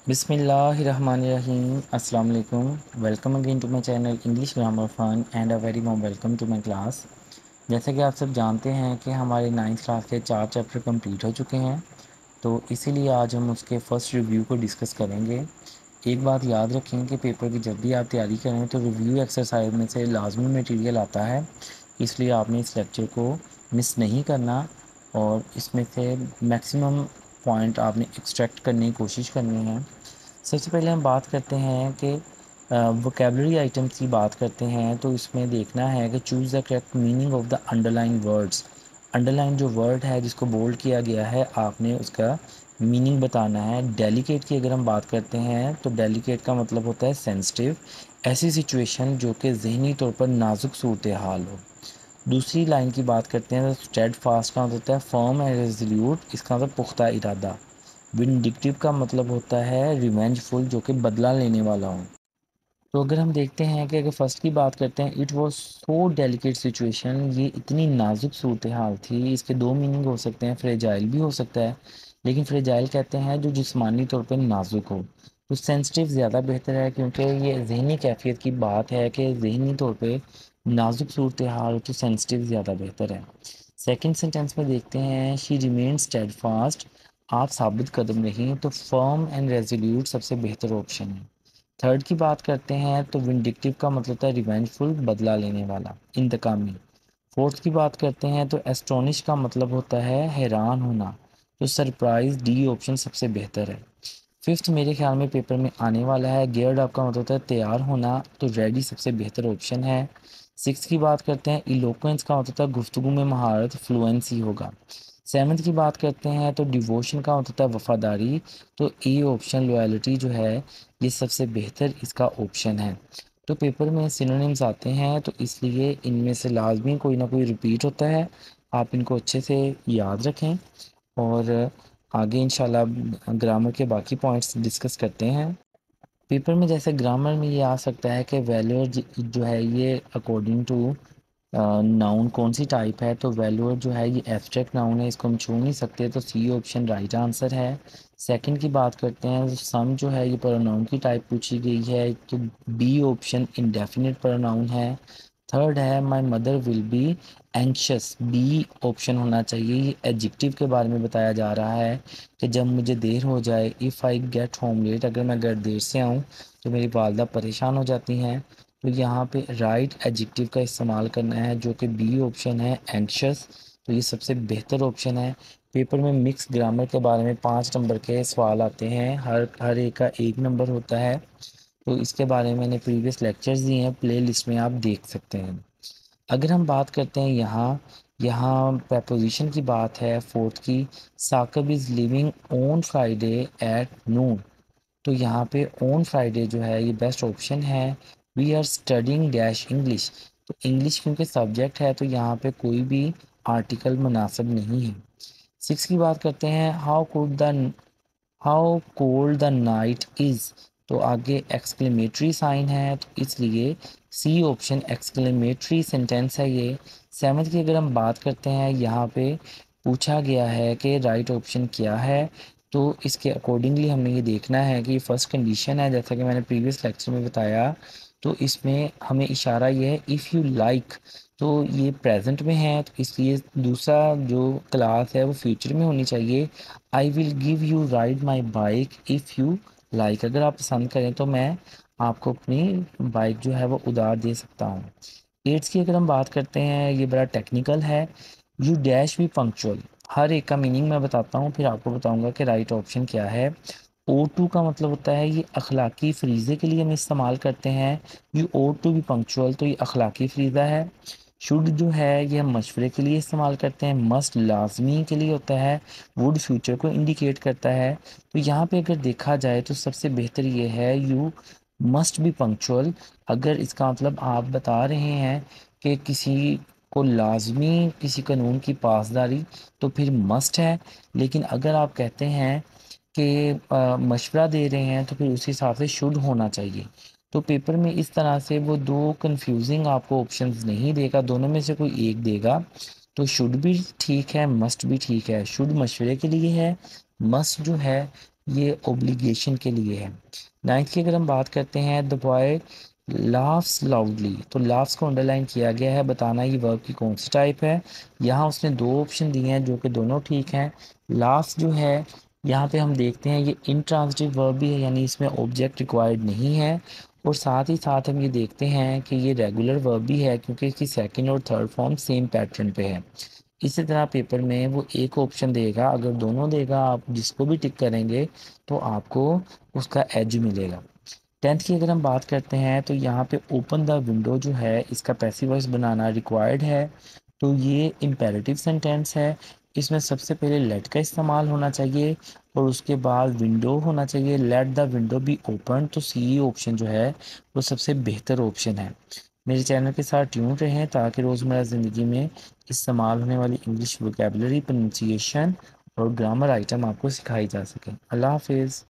बिस्मिल्लाहिर्रहमानिर्रहीम अस्सलाम वालेकुम। Welcome again to my channel English grammar fun and a very warm welcome to my class. जैसे कि आप सब जानते हैं कि हमारे 9th क्लास के 4 चैप्टर कंप्लीट हो चुके हैं, तो इसीलिए आज हम उसके फ़र्स्ट रिव्यू को डिस्कस करेंगे। एक बात याद रखें कि पेपर की जब भी आप तैयारी करें तो रिव्यू एक्सरसाइज में से लाजमी मटेरियल आता है, इसलिए आपने इस लेक्चर को मिस नहीं करना और इसमें से मैक्सिमम पॉइंट आपने एक्सट्रैक्ट करने की कोशिश करनी है। सबसे पहले हम बात करते हैं कि वोकेबलरी आइटम्स की बात करते हैं, तो इसमें देखना है कि choose the correct meaning of the underline words. Underline जो वर्ड है जिसको बोल्ड किया गया है, आपने उसका मीनिंग बताना है। डेलिकेट की अगर हम बात करते हैं तो डेलिकेट का मतलब होता है सेंसिटिव, ऐसी सिचुएशन जो कि ज़हनी तौर पर नाजुक सूरत हाल हो। दूसरी लाइन की बात करते हैं तो स्टेड फास्ट का मतलब होता है फर्म एंड रेजोल्यूट, इसका मतलब पुख्ता इरादा। विंडिक्टिव का मतलब होता है रिवेंजफुल, जो कि बदला लेने वाला हो। तो अगर हम देखते हैं कि अगर फर्स्ट की बात करते हैं, it was so delicate situation, ये इतनी नाजुक सूरत हाल थी। इसके दो मीनिंग हो सकते हैं, फ्रेजाइल भी हो सकता है, लेकिन फ्रेजाइल कहते हैं जो जिस्मानी तौर पर नाजुक हो। तो सेंसिटिव ज़्यादा बेहतर है, क्योंकि ये जहनी कैफियत की बात है कि जहनी तौर पे नाजुक सूरत हाल, तो सेंसिटिव ज़्यादा बेहतर है। सेकंड सेंटेंस में देखते हैं, शी रिमेन स्टेड फास्ट, आप साबित कदम रहीं, तो फर्म एंड रेजोल्यूट सबसे बेहतर ऑप्शन है। थर्ड की बात करते हैं तो विंडिक्टिव का मतलब होता है रिवेंजफुल, बदला लेने वाला, इंतकामी। फोर्थ की बात करते हैं तो एस्टोनिश का मतलब होता है हैरान होना, तो सरप्राइज डी ऑप्शन सबसे बेहतर है। फिफ्थ मेरे ख्याल में पेपर में आने वाला है, गियर्ड अप का मतलब होता है तैयार होना, तो रेडी सबसे बेहतर ऑप्शन है। सिक्स की बात करते हैं, इलोक्वेंस का मतलब होता है गुफ्तगू में महारत, फ्लुएंसी होगा। सेवन्थ की बात करते हैं तो डिवोशन का मतलब होता है वफादारी, तो ए ऑप्शन लॉयल्टी जो है ये सबसे बेहतर इसका ऑप्शन है। तो पेपर में सिनोनिम्स आते हैं, तो इसलिए इनमें से लाजमी कोई ना कोई रिपीट होता है, आप इनको अच्छे से याद रखें और आगे इंशाल्लाह ग्रामर के बाकी पॉइंट्स डिस्कस करते हैं। पेपर में जैसे ग्रामर में ये आ सकता है कि वैल्यूअर जो है ये अकॉर्डिंग टू नाउन कौन सी टाइप है, तो वैल्यूअर जो है ये एब्स्ट्रैक्ट नाउन है, इसको हम छू नहीं सकते, तो सी ऑप्शन राइट आंसर है। सेकंड की बात करते हैं तो सम जो है ये प्रोनाउन की टाइप पूछी गई है, तो बी ऑप्शन इंडेफिनिट प्रोनाउन है। थर्ड है my mother will be anxious, B option होना चाहिए। ये एडजेक्टिव के बारे में बताया जा रहा है कि जब मुझे देर हो जाए, if I get home late, अगर मैं घर देर से आऊँ तो मेरी वालदा परेशान हो जाती हैं, तो यहाँ पे राइट एडजेक्टिव का इस्तेमाल करना है, जो कि बी ऑप्शन है एंक्शस, तो ये सबसे बेहतर ऑप्शन है। पेपर में मिक्स ग्रामर के बारे में 5 नंबर के सवाल आते हैं, हर हर एक का 1 नंबर होता है, तो इसके बारे में मैंने प्रीवियस लेक्चर्स दिए हैं, प्ले लिस्ट में आप देख सकते हैं। अगर हम बात करते हैं यहाँ यहाँ प्रपोजिशन की बात है फोर्थ की, Saqib is living on Friday at noon, तो यहाँ पे ऑन फ्राइडे जो है ये बेस्ट ऑप्शन है। We are studying dash English, तो इंग्लिश क्योंकि सब्जेक्ट है, तो यहाँ पे कोई भी आर्टिकल मुनासिब नहीं है। सिक्स की बात करते हैं, how cold the night is, तो आगे एक्सक्लेमेटरी साइन है, तो इसलिए सी ऑप्शन एक्सक्लेमेटरी सेंटेंस है ये। सेवन्थ की अगर हम बात करते हैं, यहाँ पे पूछा गया है कि राइट ऑप्शन क्या है, तो इसके अकॉर्डिंगली हमें ये देखना है कि फर्स्ट कंडीशन है, जैसा कि मैंने प्रीवियस लेक्चर में बताया, तो इसमें हमें इशारा ये है इफ़ यू लाइक, तो ये प्रेजेंट में है, तो इसलिए दूसरा जो क्लास है वो फ्यूचर में होनी चाहिए। I will give you ride my bike if you like, अगर आप पसंद करें तो मैं आपको अपनी बाइक जो है वो उधार दे सकता हूँ। एड्स की अगर हम बात करते हैं, ये बड़ा टेक्निकल है। यू डैश बी पंक्चुअल, हर एक का मीनिंग मैं बताता हूँ, फिर आपको बताऊंगा कि राइट ऑप्शन क्या है। ओ टू का मतलब होता है ये अखलाकी फरीज़े के लिए हम इस्तेमाल करते हैं, you ought to be punctual, तो ये अखलाकी फरीज़ा है। शुड जो है ये हम मशवरे के लिए इस्तेमाल करते हैं, मस्ट लाजमी के लिए होता है, वुड फ्यूचर को इंडिकेट करता है। तो यहाँ पे अगर देखा जाए तो सबसे बेहतर ये है यू मस्ट बी पंक्चुअल। अगर इसका मतलब आप बता रहे हैं कि किसी को लाजमी किसी कानून की पासदारी, तो फिर मस्ट है, लेकिन अगर आप कहते हैं कि मशवरा दे रहे हैं, तो फिर उस हिसाब से शुड होना चाहिए। तो पेपर में इस तरह से वो दो कंफ्यूजिंग आपको ऑप्शंस नहीं देगा, दोनों में से कोई एक देगा। तो शुड भी ठीक है, मस्ट भी ठीक है। शुड मशवरे के लिए है, मस्ट जो है ये ओब्लिगेशन के लिए है। नाइन्थ की अगर हम बात करते हैं, द बॉय लाफ्स लाउडली, तो लाफ्स को अंडरलाइन किया गया है, बताना ये वर्ब की कौन सी टाइप है। यहाँ उसने दो ऑप्शन दिए हैं जो कि दोनों ठीक हैं। लाफ्स जो है यहाँ पे हम देखते हैं ये इंट्रांजिटिव वर्ब भी है, यानी इसमें ऑब्जेक्ट रिक्वायर्ड नहीं है, और साथ ही साथ हम ये देखते हैं कि ये रेगुलर वर्ब भी है क्योंकि इसकी सेकंड और थर्ड फॉर्म सेम पैटर्न पे है। इसी तरह पेपर में वो एक ऑप्शन देगा, अगर दोनों देगा आप जिसको भी टिक करेंगे तो आपको उसका एज मिलेगा। टेंथ की अगर हम बात करते हैं तो यहाँ पे ओपन द विंडो जो है इसका पैसिव वॉइस बनाना रिक्वायर्ड है, तो ये इम्पेरेटिव सेंटेंस है। इसमें सबसे पहले लेट का इस्तेमाल होना चाहिए और उसके बाद विंडो होना चाहिए, let the window be open, तो सी ऑप्शन जो है वो सबसे बेहतर ऑप्शन है। मेरे चैनल के साथ ट्यून रहें ताकि रोज़मर्रा ज़िंदगी में इस्तेमाल होने वाली इंग्लिश वोकेबलरी, प्रोनाउंसिएशन और ग्रामर आइटम आपको सिखाई जा सके। अल्लाह हाफिज़।